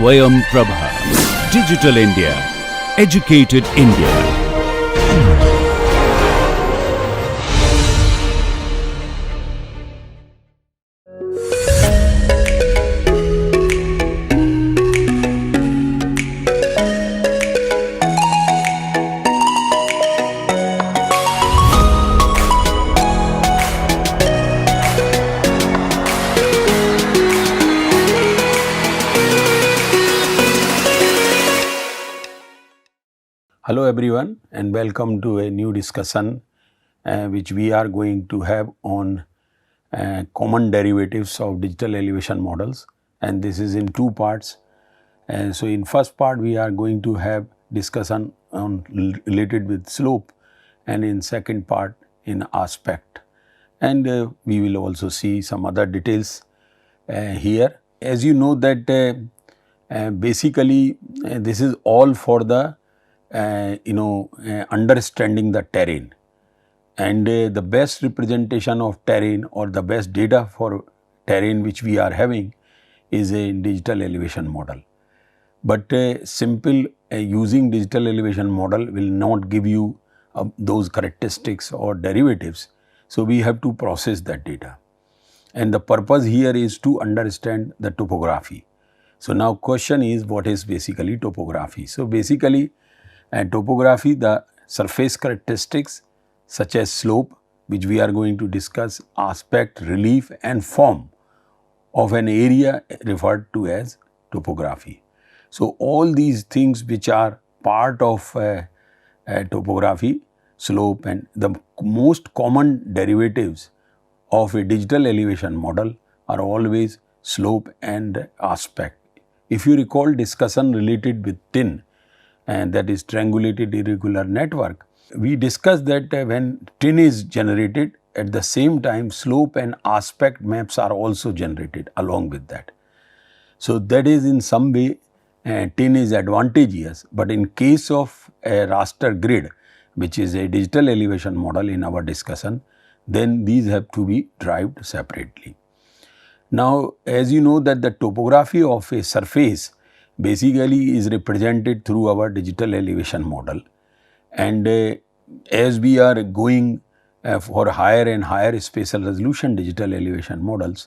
Swayam Prabha. Digital India. Educated India. Hello everyone and welcome to a new discussion which we are going to have on common derivatives of digital elevation models, and this is in two parts. So in first part we are going to have discussion on related with slope, and in second part in aspect, and we will also see some other details here. As you know that basically this is all for the understanding the terrain, and the best representation of terrain or the best data for terrain which we are having is a digital elevation model. But simple using digital elevation model will not give you those characteristics or derivatives. So we have to process that data, and the purpose here is to understand the topography. So now question is, what is basically topography? So basically topography, the surface characteristics such as slope, which we are going to discuss, aspect, relief and form of an area referred to as topography. So all these things which are part of topography, slope, and the most common derivatives of a digital elevation model are always slope and aspect. If you recall discussion related with TIN, and that is triangulated irregular network, we discussed that when TIN is generated, at the same time slope and aspect maps are also generated along with that. So that is in some way TIN is advantageous, but in case of a raster grid, which is a digital elevation model in our discussion, then these have to be derived separately. Now as you know that the topography of a surface basically is represented through our digital elevation model, and as we are going for higher and higher spatial resolution digital elevation models,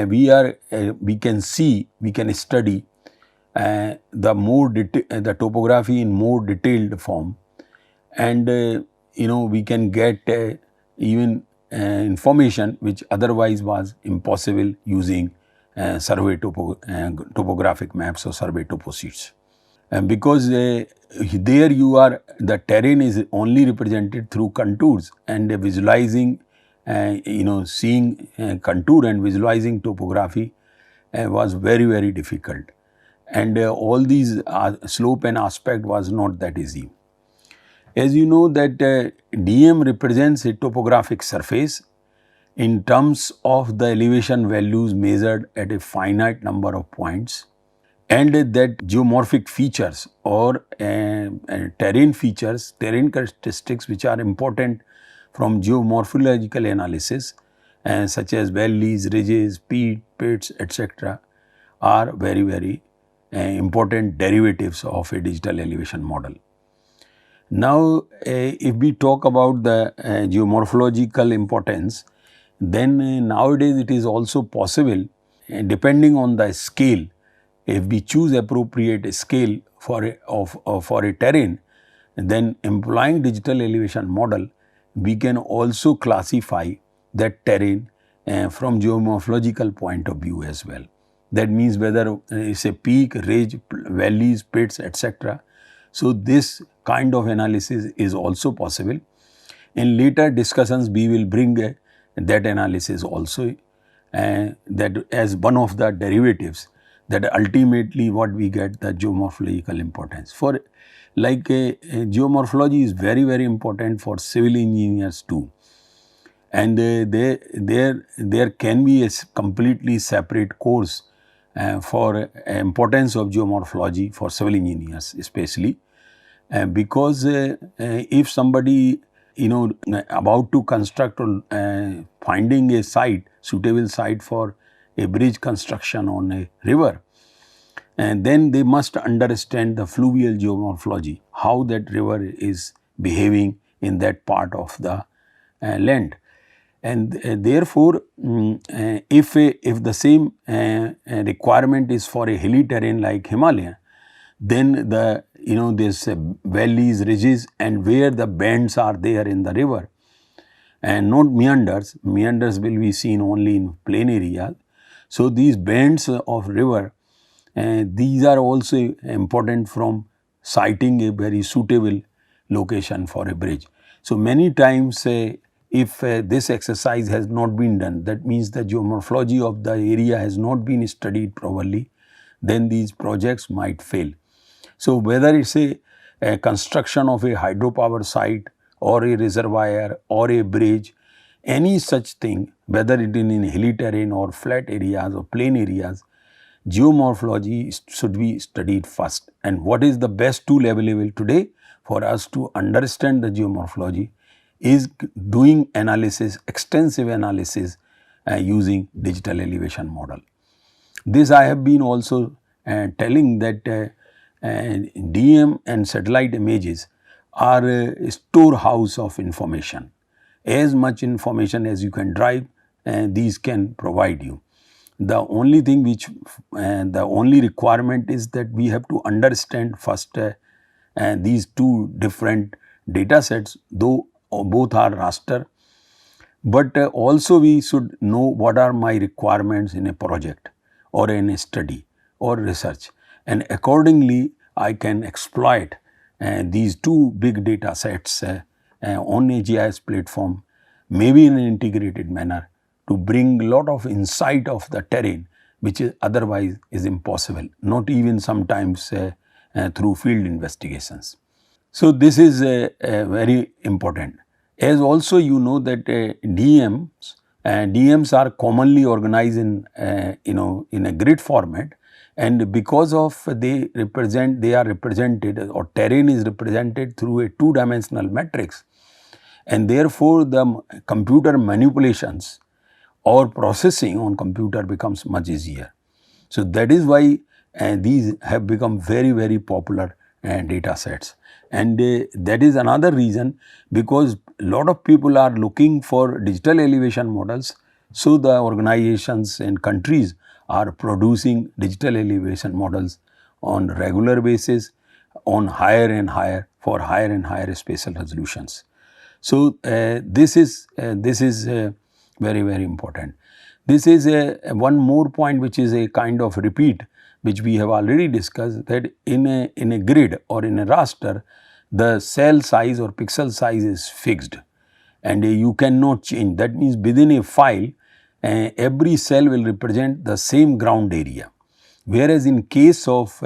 we can study the topography in more detailed form, and we can get even information which otherwise was impossible using survey topographic maps or survey topo sheets. Because there the terrain is only represented through contours, and visualizing seeing contour and visualizing topography was very difficult, and all these slope and aspect was not that easy. As you know that DM represents a topographic surface in terms of the elevation values measured at a finite number of points, and that geomorphic features or terrain features, terrain characteristics which are important from geomorphological analysis such as valleys, ridges, pits, etc. are very important derivatives of a digital elevation model. Now if we talk about the geomorphological importance, then nowadays it is also possible, depending on the scale, if we choose appropriate scale for a terrain, then employing digital elevation model, we can also classify that terrain from geomorphological point of view as well. That means whether it's a peak, ridge, valleys, pits, etc. So this kind of analysis is also possible. In later discussions we will bring that analysis also, that as one of the derivatives, that ultimately what we get the geomorphological importance. For like geomorphology is very important for civil engineers too, and there can be a completely separate course for importance of geomorphology for civil engineers especially, because if somebody about to construct or finding a site, suitable site for a bridge construction on a river, And then they must understand the fluvial geomorphology, how that river is behaving in that part of the land. And therefore, if the same requirement is for a hilly terrain like Himalaya, then the this valleys, ridges, and where the bends are there in the river, and not meanders. Meanders will be seen only in plain areas. So these bends of river, these are also important from siting a very suitable location for a bridge. So many times if this exercise has not been done, that means the geomorphology of the area has not been studied properly, then these projects might fail. So whether it's a construction of a hydropower site or a reservoir or a bridge, any such thing, whether it is in hilly terrain or flat areas or plain areas, geomorphology should be studied first. And what is the best tool available today for us to understand the geomorphology is doing analysis, extensive analysis using digital elevation model. This I have been also telling that DM and satellite images are a storehouse of information. As much information as you can drive, these can provide you. The only thing which, the only requirement is that we have to understand first these two different data sets, though both are raster, but also we should know what are my requirements in a project or in a study or research, and accordingly I can exploit these two big data sets on a GIS platform, maybe in an integrated manner, to bring a lot of insight of the terrain which is otherwise is impossible, not even sometimes through field investigations. So this is very important. As also you know that DMs are commonly organized in in a grid format, and because of they are represented, or terrain is represented through a two-dimensional matrix, and therefore the computer manipulations or processing on computer becomes much easier. So that is why these have become very popular data sets, and that is another reason, because lot of people are looking for digital elevation models. So the organizations and countries are producing digital elevation models on regular basis, on higher and higher spatial resolutions. So this is very important. This is one more point which is a kind of repeat, which we have already discussed, that in a grid or in a raster, the cell size or pixel size is fixed and you cannot change. That means within a file, every cell will represent the same ground area, whereas in case of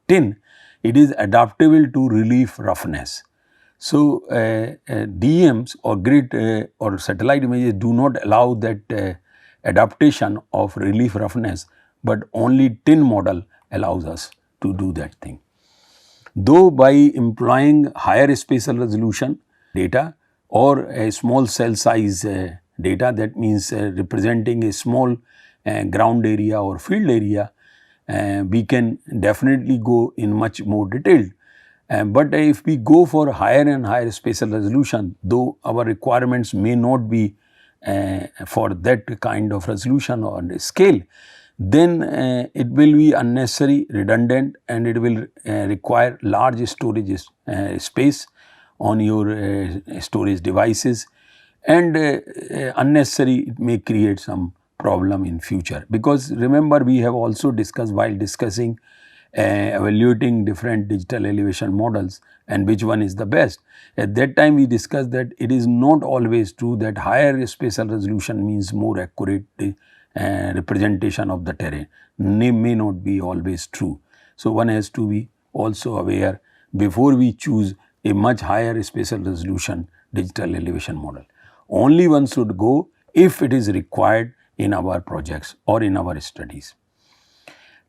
tin, it is adaptable to relief roughness. So DMs or grid or satellite images do not allow that adaptation of relief roughness, but only tin model allows us to do that thing. Though by employing higher spatial resolution data or a small cell size data, that means representing a small ground area or field area, we can definitely go in much more detailed. But if we go for higher and higher spatial resolution, though our requirements may not be for that kind of resolution or scale, then it will be unnecessary, redundant, and it will require large storage space on your storage devices, and unnecessary, it may create some problem in future. Because remember, we have also discussed while discussing evaluating different digital elevation models and which one is the best. At that time we discussed that it is not always true that higher spatial resolution means more accurate representation of the terrain. May not be always true. So one has to be also aware before we choose a much higher spatial resolution digital elevation model. Only one should go if it is required in our projects or in our studies.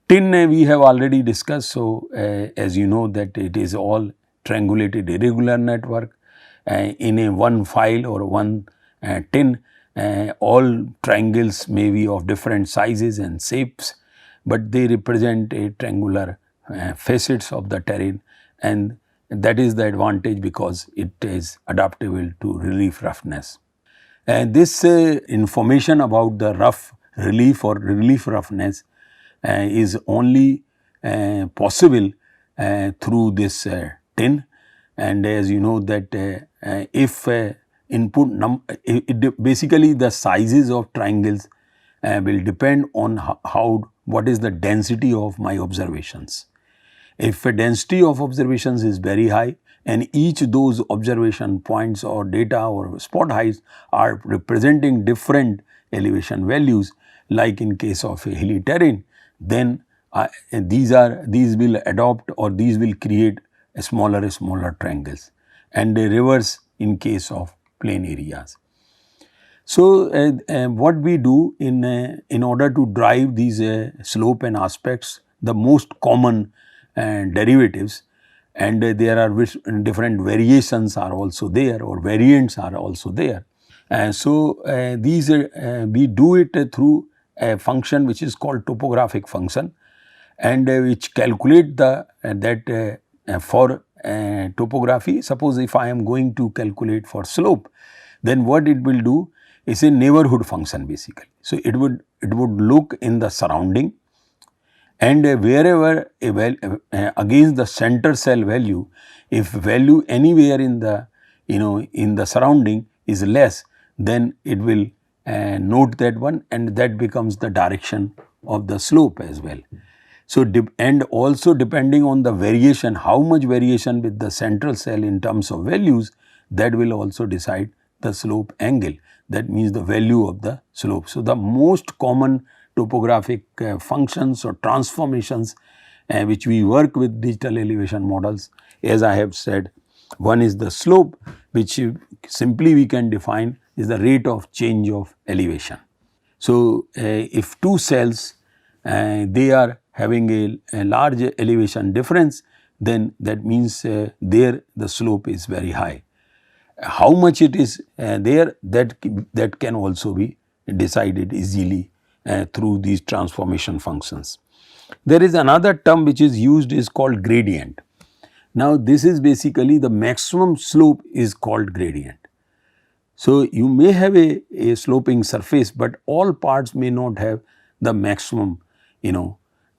Tin we have already discussed. So as you know that it is all triangulated irregular network in a one file or one tin. All triangles may be of different sizes and shapes, but they represent a triangular facets of the terrain, and that is the advantage because it is adaptable to relief roughness. And this information about the rough relief or relief roughness is only possible through this tin, and as you know that if basically the sizes of triangles will depend on what is the density of my observations. If a density of observations is very high and each those observation points or data or spot heights are representing different elevation values, like in case of a hilly terrain, then these will adopt or these will create smaller triangles, and the reverse in case of plain areas. So, what we do in order to drive these slope and aspects, the most common derivatives, and there are different variations are also there or variants are also there. So, these we do it through a function which is called topographic function, and which calculate the for topography. Suppose if I am going to calculate for slope, then what it will do is a neighborhood function basically. So, it would look in the surrounding, and wherever against the center cell value, if value anywhere in the in the surrounding is less, then it will note that one, and that becomes the direction of the slope as well. So, and also depending on the variation, how much variation with the central cell in terms of values, that will also decide the slope angle, that means the value of the slope. So, the most common topographic functions or transformations which we work with digital elevation models, as I have said, one is the slope, which simply we can define is the rate of change of elevation. So, if two cells they are having a large elevation difference, then that means there the slope is very high. How much it is there, that can also be decided easily through these transformation functions. There is another term which is used, is called gradient. Now, this is basically the maximum slope is called gradient. So, you may have a sloping surface, but all parts may not have the maximum,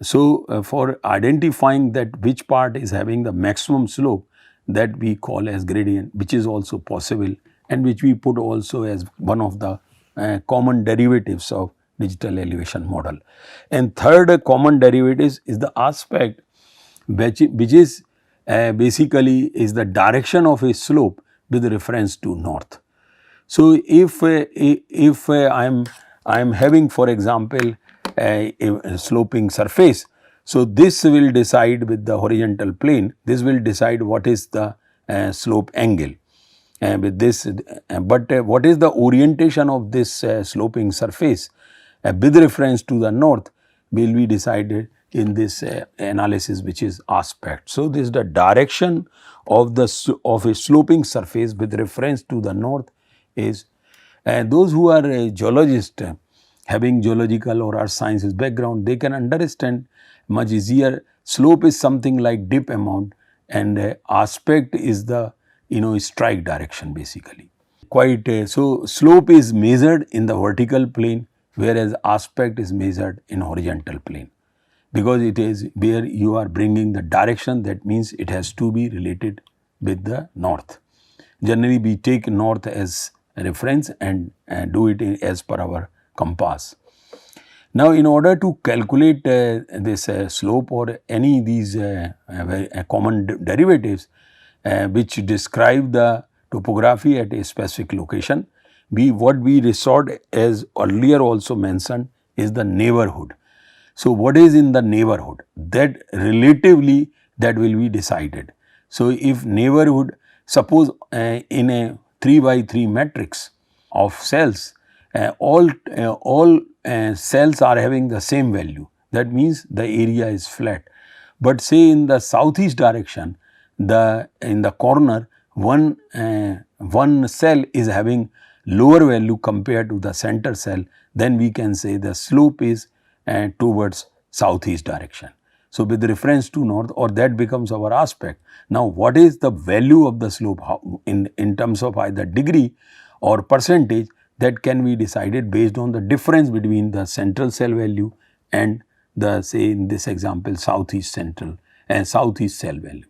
So, for identifying that which part is having the maximum slope, that we call as gradient, which is also possible and which we put also as one of the common derivatives of digital elevation model. And third common derivatives is the aspect, which is basically is the direction of a slope with reference to north. So, if I am having, for example, a sloping surface, so this will decide with the horizontal plane, this will decide what is the slope angle with this, but what is the orientation of this sloping surface with reference to the north will be decided in this analysis, which is aspect. So, this is the direction of a sloping surface with reference to the north is, those who are geologists having geological or earth sciences background, they can understand much easier. Slope is something like dip amount, and aspect is the strike direction basically. So, slope is measured in the vertical plane, whereas aspect is measured in horizontal plane, because it is where you are bringing the direction, that means it has to be related with the north. Generally, we take north as a reference and do it as per our compass. Now, in order to calculate this slope or any these common derivatives which describe the topography at a specific location, what we resort, as earlier also mentioned, is the neighborhood. So, what is in the neighborhood, that relatively that will be decided. So, if neighborhood, suppose in a 3 by 3 matrix of cells, all cells are having the same value, that means the area is flat. But say in the southeast direction, in the corner, one cell is having lower value compared to the center cell, then we can say the slope is towards southeast direction. So, with reference to north, or that becomes our aspect. Now, what is the value of the slope in terms of either degree or percentage, that can be decided based on the difference between the central cell value and the, say in this example, southeast central and southeast cell value.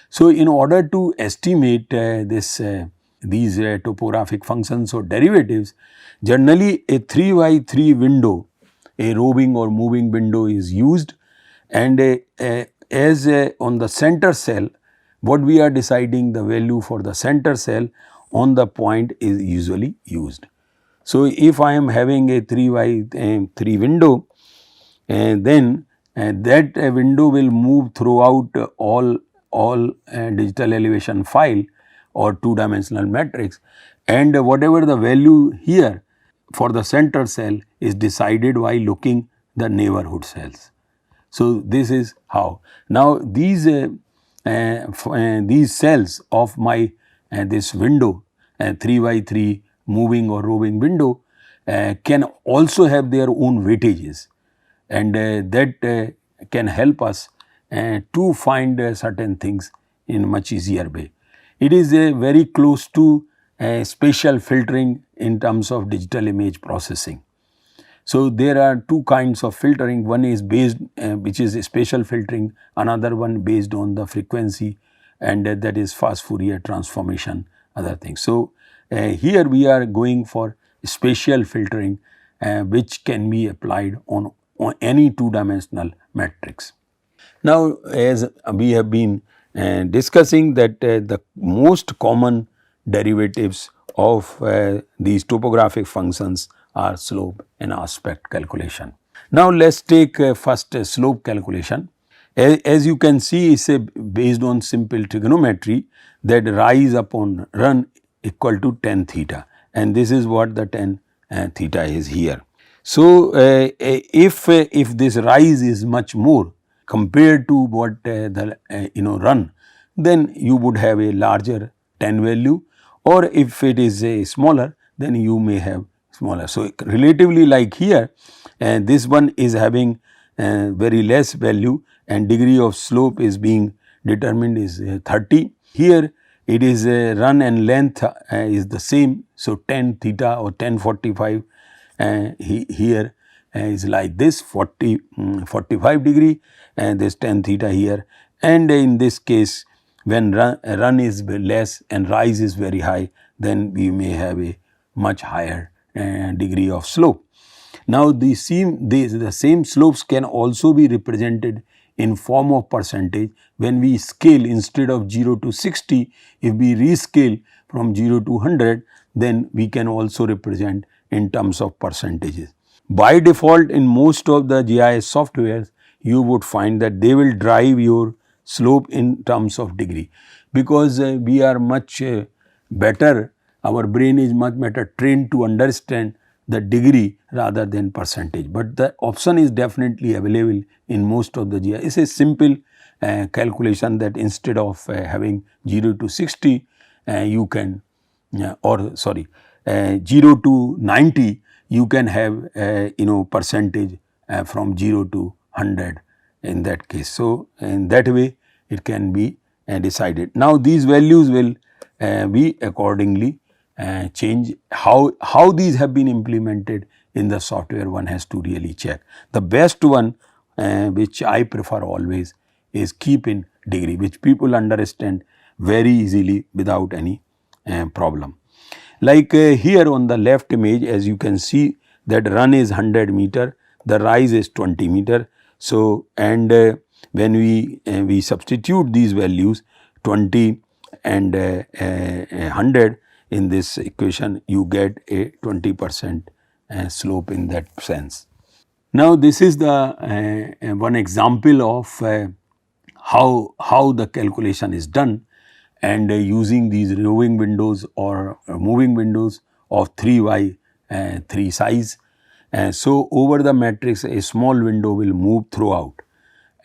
So, in order to estimate these topographic functions or derivatives, generally a 3 by 3 window, a roving or moving window is used, and on the center cell, what we are deciding the value for the center cell on the point is usually used. So, if I am having a 3 by 3 window, then that window will move throughout all digital elevation file or 2-dimensional matrix, and whatever the value here for the center cell is decided by looking the neighborhood cells. So, this is how. Now, these cells of my this window 3 by 3 moving or roving window can also have their own weightages, and that can help us to find certain things in much easier way. It is very close to spatial filtering in terms of digital image processing. So, there are two kinds of filtering, one is based which is spatial filtering, another one based on the frequency, and that is fast Fourier transformation, other things. So, here we are going for spatial filtering which can be applied on any 2-dimensional matrix. Now, as we have been discussing that the most common derivatives of these topographic functions are slope and aspect calculation. Now, let us take first slope calculation. As you can see, it is based on simple trigonometry, that rise upon run equal to tan theta, and this is what the tan theta is here. So, if this rise is much more compared to what the run, then you would have a larger tan value, or if it is smaller, then you may have smaller. So, relatively like here, this one is having very less value, and degree of slope is being determined is 30. Here it is run and length is the same. So, tan theta or tan 45 here is like this 45 degree, and this tan theta here, and in this case when run is less and rise is very high, then we may have a much higher degree of slope. Now, the same slopes can also be represented in form of percentage. When we scale, instead of 0 to 60, if we rescale from 0 to 100, then we can also represent in terms of percentages. By default, in most of the GIS softwares, you would find that they will drive your slope in terms of degree, because we are much better, our brain is much better trained to understand the degree rather than percentage, but the option is definitely available in most of the GIS. It is a simple calculation that instead of having 0 to 60, you can 0 to 90, you can have percentage from 0 to 100 in that case. So, in that way it can be decided. Now, these values will be accordingly change. How these have been implemented in the software, one has to really check. The best one which I prefer always is keep in degree, which people understand very easily without any problem. Like here on the left image, as you can see that run is 100 meter, the rise is 20 meter. So, and when we substitute these values 20 and 100 in this equation, you get a 20% slope in that sense. Now, this is the one example of how the calculation is done, and using these roving windows or moving windows of 3 by 3 size. So, over the matrix a small window will move throughout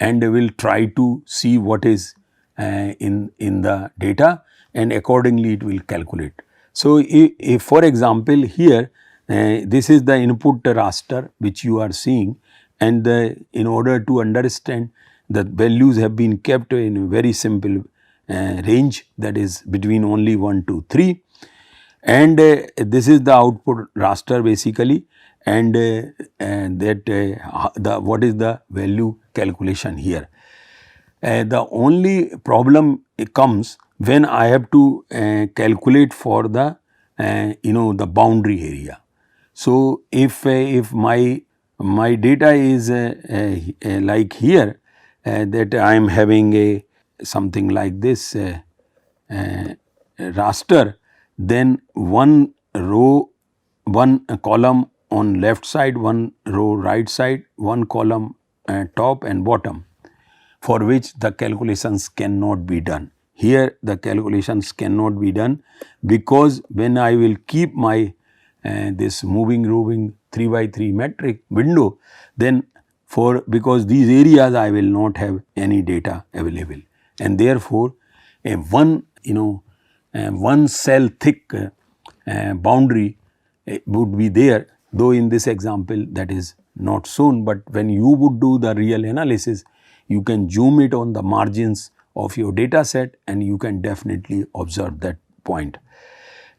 and will try to see what is in the data, and accordingly it will calculate. So, if for example here this is the input raster which you are seeing, and in order to understand, the values have been kept in a very simple range, that is between only 1 to 3, and this is the output raster basically, and what is the value calculation here. The only problem comes when I have to calculate for the the boundary area. So if my data is like here, that I am having a something like this raster, then one row, one column on left side, one row right side, one column top and bottom, for which the calculations cannot be done. Here the calculations cannot be done, because when I will keep my this moving 3 by 3 metric window, then because these areas I will not have any data available, and therefore a one cell thick boundary would be there, though in this example that is not shown, but when you would do the real analysis, you can zoom it on the margins of your data set and you can definitely observe that point.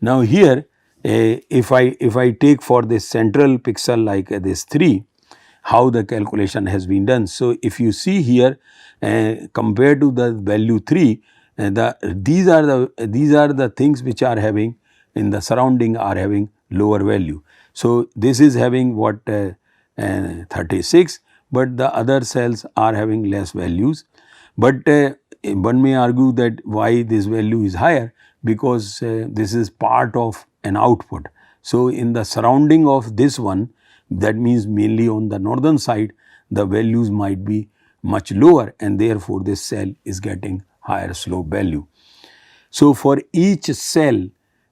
Now here if I take for this central pixel like this 3, how the calculation has been done. So if you see here compared to the value 3, these are the things which are having in the surrounding are having lower value. So this is having what 36, but the other cells are having less values. But one may argue that why this value is higher, because this is part of an output. So in the surrounding of this one, that means mainly on the northern side, the values might be much lower, and therefore this cell is getting higher slope value. So for each cell,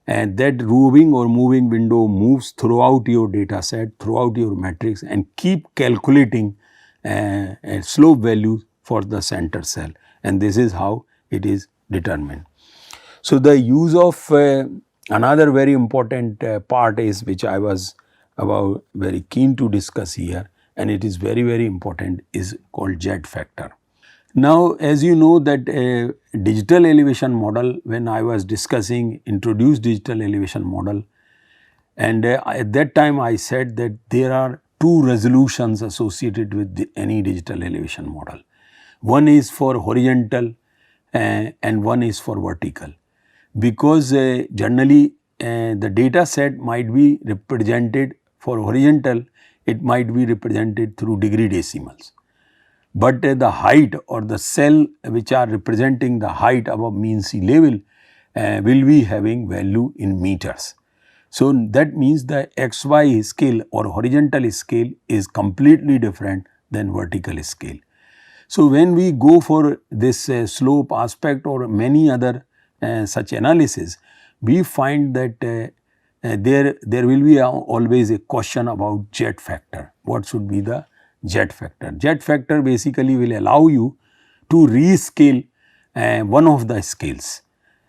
that roving or moving window moves throughout your data set, throughout your matrix, and keep calculating slope values for the center cell, and this is how it is determined. So the use of another very important part is, which I was very keen to discuss here, and it is very important, is called jet factor. Now as you know that digital elevation model, when I was discussing introduced digital elevation model, and at that time I said that there are two resolutions associated with any digital elevation model. One is for horizontal and one is for vertical, because generally the data set might be represented for horizontal, it might be represented through degree decimals. But the height or the cell which are representing the height above mean sea level will be having value in meters. So that means the XY scale or horizontal scale is completely different than vertical scale. So when we go for this slope aspect or many other such analysis, we find that there will be always a question about jet factor. What should be the jet factor? Jet factor basically will allow you to rescale one of the scales,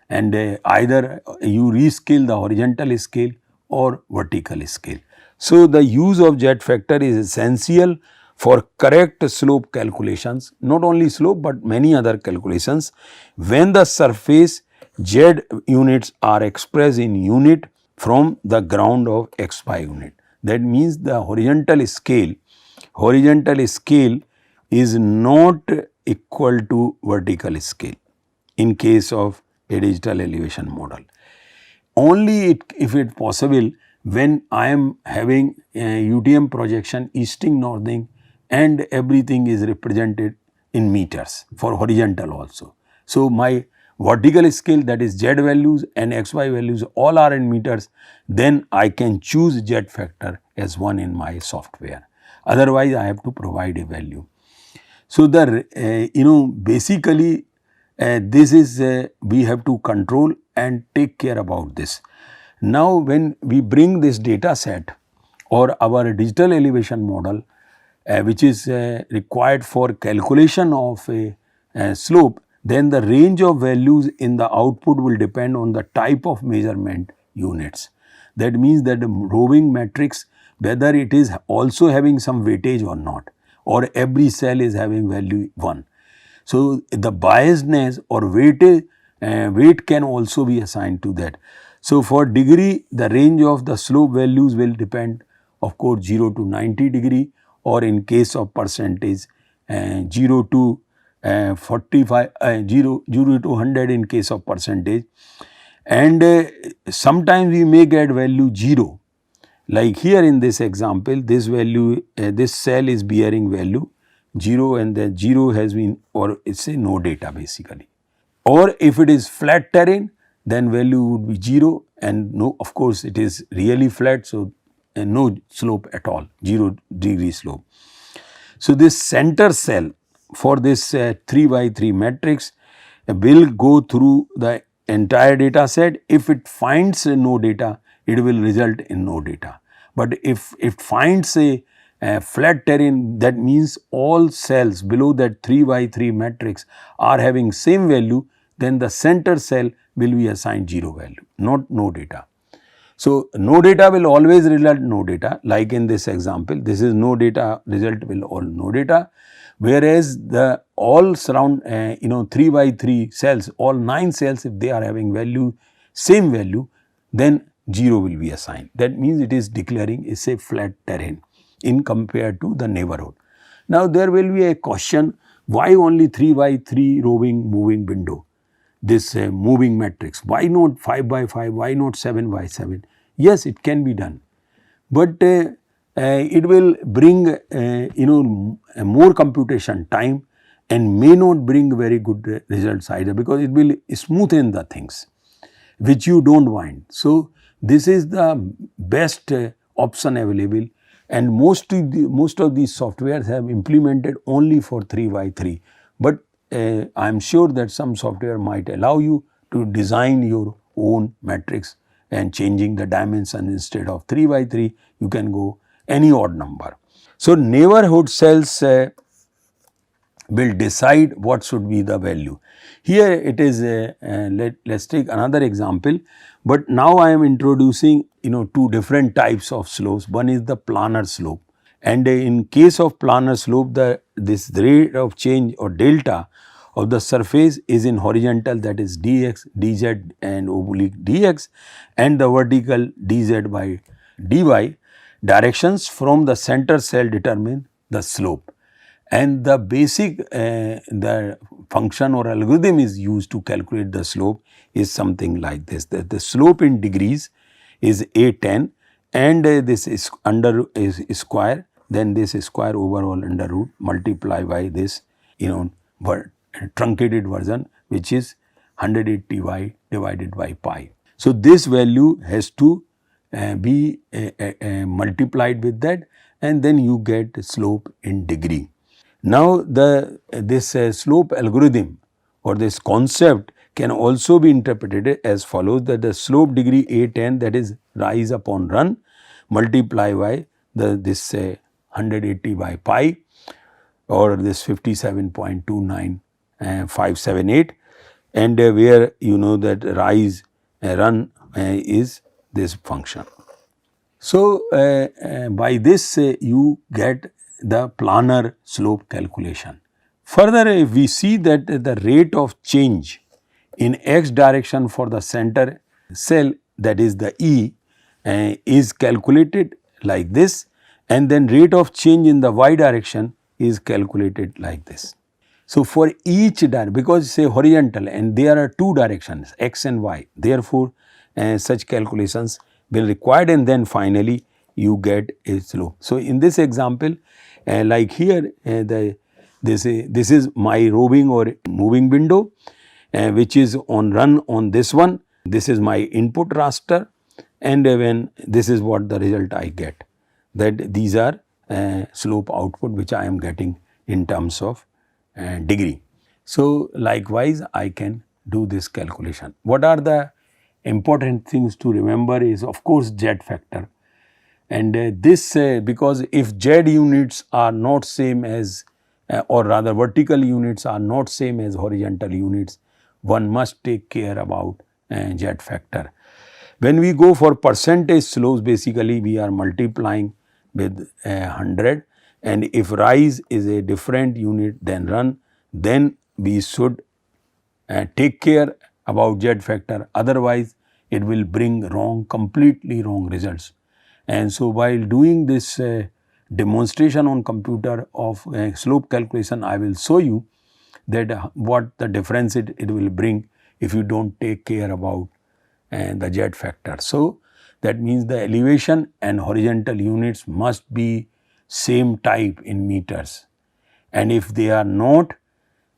and either you rescale the horizontal scale or vertical scale. So the use of jet factor is essential for correct slope calculations, not only slope but many other calculations, when the surface z units are expressed in unit from the ground of xy unit. That means the horizontal scale is not equal to vertical scale in case of a digital elevation model. Only if it possible when I am having UTM projection easting, northing, and everything is represented in meters for horizontal also. So my vertical scale, that is z values and xy values, all are in meters, then I can choose jet factor as one in my software. Otherwise I have to provide a value. So the basically this is we have to control and take care about this. Now when we bring this data set or our digital elevation model which is required for calculation of a slope, then the range of values in the output will depend on the type of measurement units. That means that the roving matrix, whether it is also having some weightage or not. or every cell is having value 1. So, the biasness or weightage, weight can also be assigned to that. So, for degree, the range of the slope values will depend, of course, 0 to 90 degree, or in case of percentage 0 to 45, 0 to 100 in case of percentage. And sometimes we may get value 0. Like here in this example, this value, this cell is bearing value 0, and the 0 has been, or it's a no data basically. Or if it is flat terrain, then value would be 0, and no, of course it is really flat, so no slope at all, 0 degree slope. So, this center cell for this 3 by 3 matrix will go through the entire data set. If it finds no data, it will result in no data. But if it finds a flat terrain, that means all cells below that 3 by 3 matrix are having same value, then the center cell will be assigned 0 value, not no data. So, no data will always result no data, like in this example, this is no data, result will all no data, whereas the all surround 3 by 3 cells, all 9 cells, if they are having value, same value, then 0 will be assigned. That means it is declaring is a flat terrain in compared to the neighborhood. Now, there will be a question, why only 3 by 3 roving moving window? This moving matrix, why not 5 by 5, why not 7 by 7? Yes, it can be done, but it will bring more computation time and may not bring very good results either, because it will smoothen the things which you do not want. So, this is the best option available, and most of these softwares have implemented only for 3 by 3, but I am sure that some software might allow you to design your own matrix and changing the dimension. Instead of 3 by 3, you can go any odd number. So, neighborhood cells will decide what should be the value. Here it is, let us take another example, but now I am introducing two different types of slopes. One is the planar slope, and in case of planar slope, this rate of change or delta of the surface is in horizontal, that is dx, dz and oblique dx, and the vertical dz by dy. Directions from the center cell determine the slope, and the basic the function or algorithm is used to calculate the slope is something like this, that the slope in degrees is a10, and this is under is square, then this square overall under root multiply by this truncated version, which is 180y divided by pi. So, this value has to be multiplied with that, and then you get slope in degree. Now, this slope algorithm or this concept can also be interpreted as follows, that the slope degree a10, that is rise upon run, multiply by this 180 by pi, or this 57.29578, and where that rise run is this function. So, by this you get the planar slope calculation. Further, if we see that the rate of change in x direction for the center cell, that is the E, is calculated like this, and then rate of change in the y direction is calculated like this. So, for each because say horizontal and there are two directions x and y, therefore, such calculations will required, and then finally you get a slope. So, in this example, like here this is my roving or moving window, which is on run on this one, this is my input raster, and when this is what the result I get, that these are slope output which I am getting in terms of degree. So, likewise I can do this calculation. What are the important things to remember is, of course, Z factor, and this because if Z units are not same as or rather vertical units are not same as horizontal units, one must take care about Z factor. When we go for percentage slopes, basically we are multiplying with 100, and if rise is a different unit than run, then we should take care about Z factor, otherwise it will bring completely wrong results. And so while doing this demonstration on computer of slope calculation, I will show you that what the difference it will bring if you do not take care about the Z factor. So that means the elevation and horizontal units must be same type in meters, and if they are not,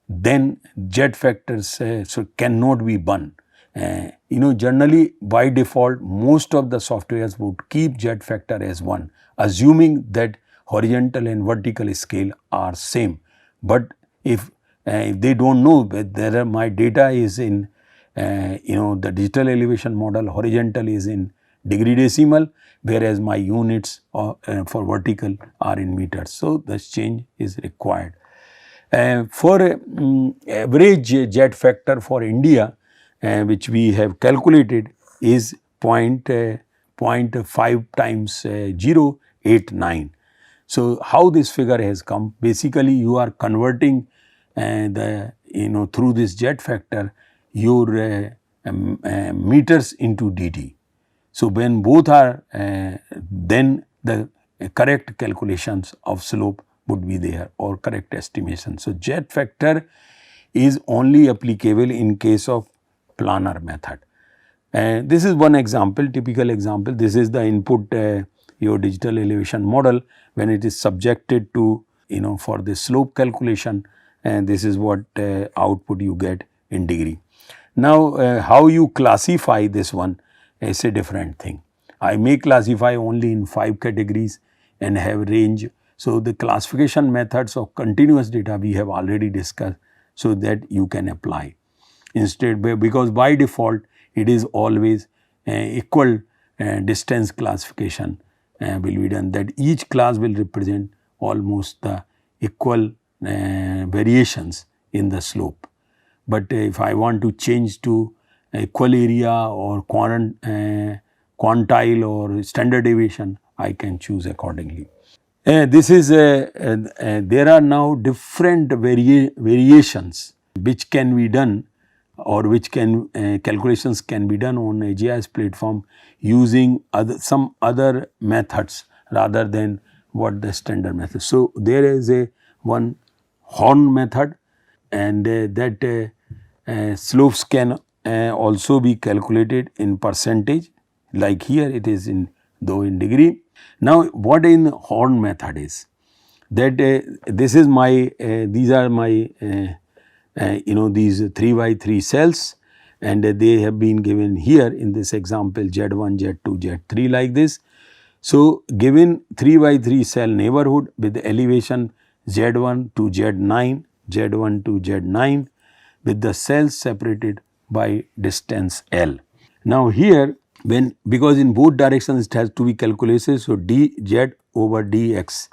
then Z factors so cannot be one. Generally by default most of the softwares would keep Z factor as 1, assuming that horizontal and vertical scale are same. But if they do not know whether my data is in the digital elevation model, horizontal is in degree decimal, whereas my units for vertical are in meters. So this change is required. For average Z factor for India, which we have calculated, is 0.5 times 0.89. So how this figure has come? Basically, you are converting through this Z factor your meters into dt. So when both are, then the correct calculations of slope would be there, or correct estimation. So Z factor is only applicable in case of planar method. This is one example, typical example. This is the input your digital elevation model when it is subjected to for the slope calculation, and this is what output you get in degree. Now how you classify this one is a different thing. I may classify only in 5 categories and have range. So the classification methods of continuous data we have already discussed, so that you can apply. Instead, because by default it is always equal distance classification will be done, that each class will represent almost the equal variations in the slope. But if I want to change to equal area or quantile or standard deviation, I can choose accordingly. This is there are now different variations which can be done, or which can calculations can be done on a GIS platform using some other methods rather than what the standard method. So there is one horn method, and that slopes can also be calculated in percentage, like here it is in degree. Now what in horn method is that this is my these are my these 3 by 3 cells, and they have been given here in this example Z1, Z2, Z3 like this. So given 3 by 3 cell neighborhood with the elevation Z1 to Z9, Z1 to Z9, with the cells separated by distance L. Now here, because in both directions it has to be calculated, so dz over dx,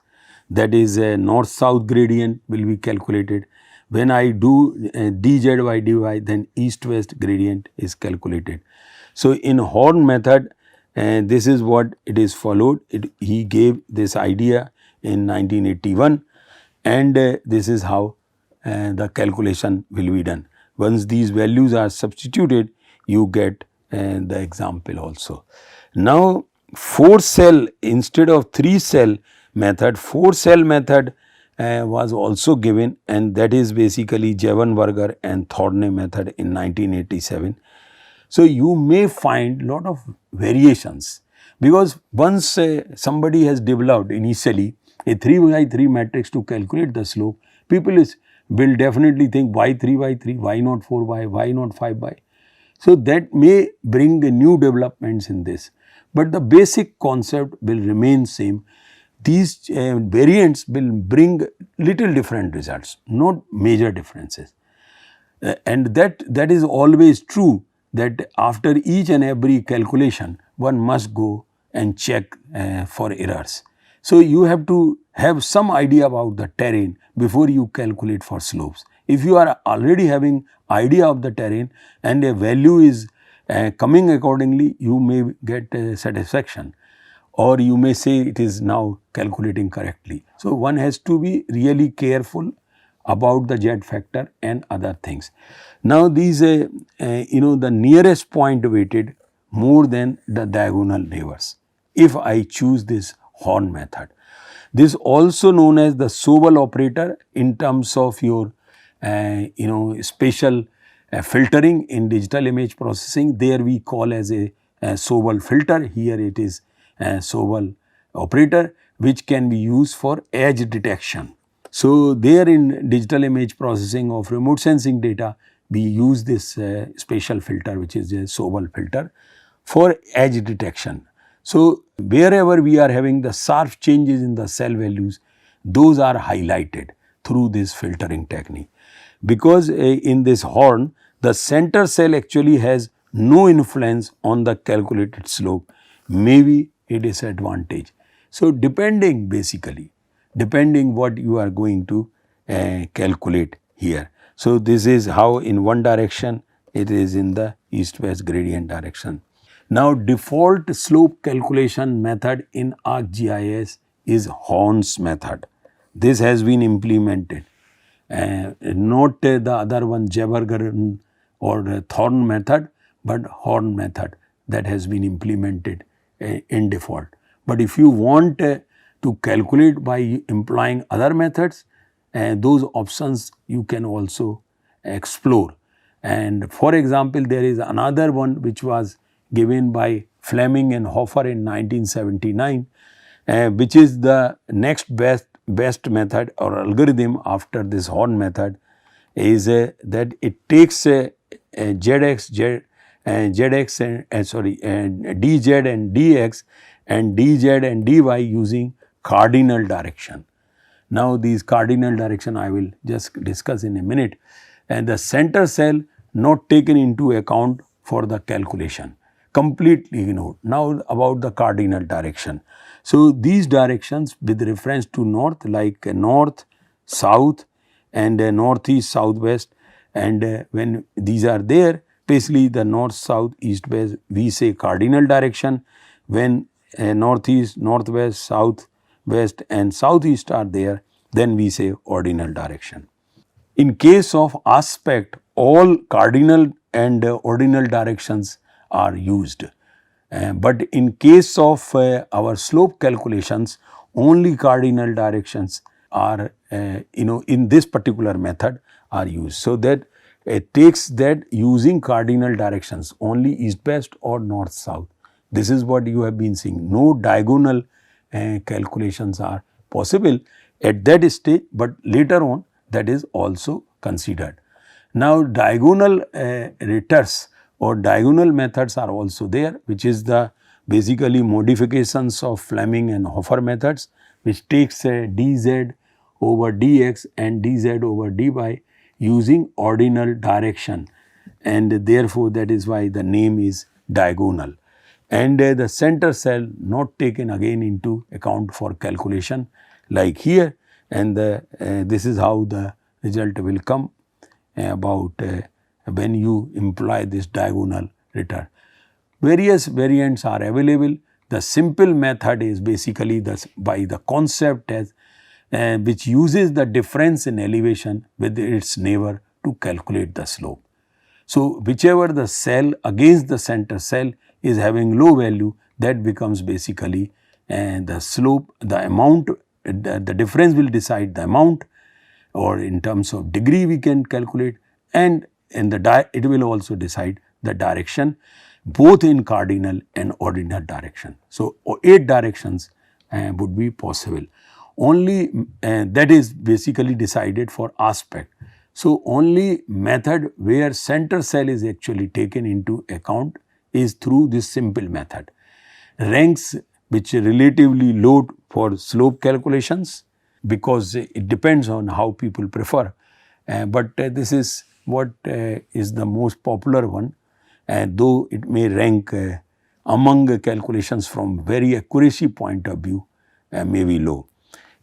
that is a north south gradient will be calculated. When I do dz by dy, then east west gradient is calculated. So in horn method, this is what it is followed. He gave this idea in 1981, and this is how the calculation will be done. Once these values are substituted, you get the example also. Now 4 cell instead of 3 cell method, 4 cell method was also given, and that is basically Jevenberger and Thorne method in 1987. So you may find lot of variations, because once somebody has developed initially a 3 by 3 matrix to calculate the slope, people will definitely think why 3 by 3, why not 4 by, why not 5 by. So that may bring new developments in this, but the basic concept will remain same. These variants will bring little different results, not major differences. And that is always true, that after each and every calculation one must go and check for errors. So you have to have some idea about the terrain before you calculate for slopes. If you are already having idea of the terrain and a value is coming accordingly, you may get satisfaction. or you may say it is now calculating correctly. So, one has to be really careful about the Z factor and other things. Now, these the nearest point weighted more than the diagonal neighbors if I choose this Horn method. This also known as the Sobel operator in terms of your spatial filtering in digital image processing. There we call as a Sobel filter. Here it is a Sobel operator which can be used for edge detection. So, there in digital image processing of remote sensing data, we use this spatial filter which is a Sobel filter for edge detection. So, wherever we are having the sharp changes in the cell values, those are highlighted through this filtering technique. Because in this Horn, the center cell actually has no influence on the calculated slope, maybe a disadvantage. So, depending what you are going to calculate here. So, this is how in one direction it is in the east-west gradient direction. Now, default slope calculation method in ArcGIS is Horn's method. This has been implemented, not the other one Jaberger or Thorn method, but Horn method that has been implemented in default. But if you want to calculate by employing other methods, those options you can also explore. And for example, there is another one which was given by Fleming and Hofer in 1979, which is the next best method or algorithm after this Horn method, is that it takes DZ and DX and DZ and DY using cardinal direction. Now, these cardinal direction I will just discuss in a minute, and the center cell not taken into account for the calculation, completely ignored. Now, about the cardinal direction. So, these directions with reference to north, like north, south and northeast, southwest, and when these are there, basically the north, south, east, west, we say cardinal direction. When northeast, northwest, south, west and southeast are there, then we say ordinal direction. In case of aspect, all cardinal and ordinal directions are used, but in case of our slope calculations, only cardinal directions are in this particular method are used. So, that it takes that using cardinal directions only east west or north south. This is what you have been seeing. No diagonal calculations are possible at that stage, but later on that is also considered. Now, diagonal returns or diagonal methods are also there, which is the basically modifications of Fleming and Hofer methods, which takes dz over dx and dz over dy using ordinal direction, and therefore, that is why the name is diagonal. And the center cell not taken again into account for calculation like here, and this is how the result will come about when you employ this diagonal return. Various variants are available. The simple method is basically by the concept as which uses the difference in elevation with its neighbor to calculate the slope. So, whichever the cell against the center cell is having low value, that becomes basically the slope, the amount, the difference will decide the amount, or in terms of degree we can calculate, and in the it will also decide the direction both in cardinal and ordinal direction. So, 8 directions would be possible. Only that is basically decided for aspect. So, only method where center cell is actually taken into account is through this simple method. Ranks which are relatively low for slope calculations, because it depends on how people prefer, but this is what is the most popular one, though it may rank among calculations from very accuracy point of view may be low.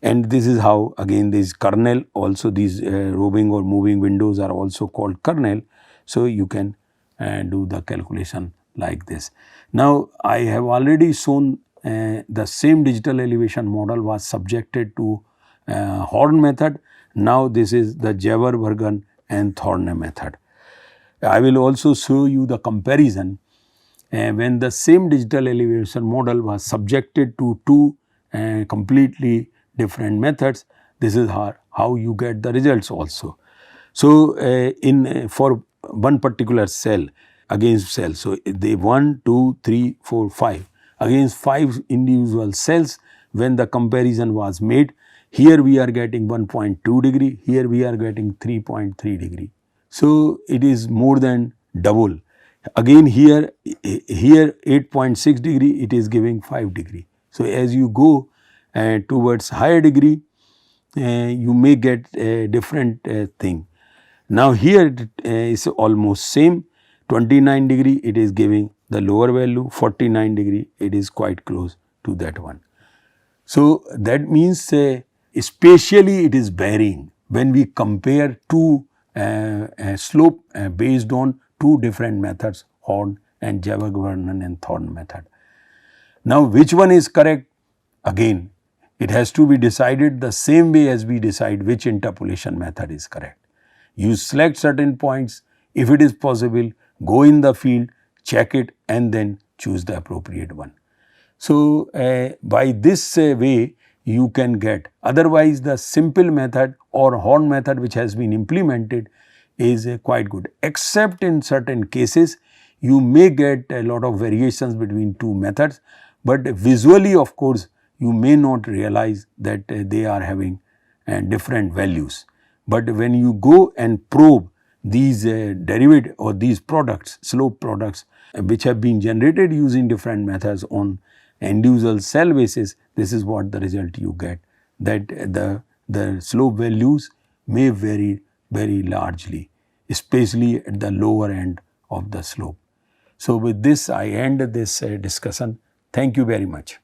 And this is how again this kernel, also these roving or moving windows are also called kernel. So, you can do the calculation like this. Now, I have already shown the same digital elevation model was subjected to Horn method. Now this is the Javer-Bergen and Thorne method. I will also show you the comparison when the same digital elevation model was subjected to two completely different methods. This is how you get the results also. So, for one particular cell against cell, so they 1, 2, 3, 4, 5 against 5 individual cells when the comparison was made, here we are getting 1.2 degree, here we are getting 3.3 degree. So, it is more than double. Again here 8.6 degree, it is giving 5 degree. So, as you go towards higher degree, you may get a different thing. Now, here it is almost same, 29 degree it is giving the lower value, 49 degree it is quite close to that one. So, that means spatially it is varying when we compare two slope based on two different methods, Horn and Javer-Bergen and Thorne method. Now, which one is correct? Again, it has to be decided the same way as we decide which interpolation method is correct. You select certain points, if it is possible, go in the field, check it and then choose the appropriate one. So, by this way you can get, otherwise the simple method or Horn method which has been implemented is quite good, except in certain cases you may get a lot of variations between two methods, but visually of course you may not realize that they are having different values. But when you go and probe these derivative or these products, slope products which have been generated using different methods on individual cell basis, this is what the result you get, that the slope values may vary very largely, especially at the lower end of the slope. So, with this I end this discussion. Thank you very much.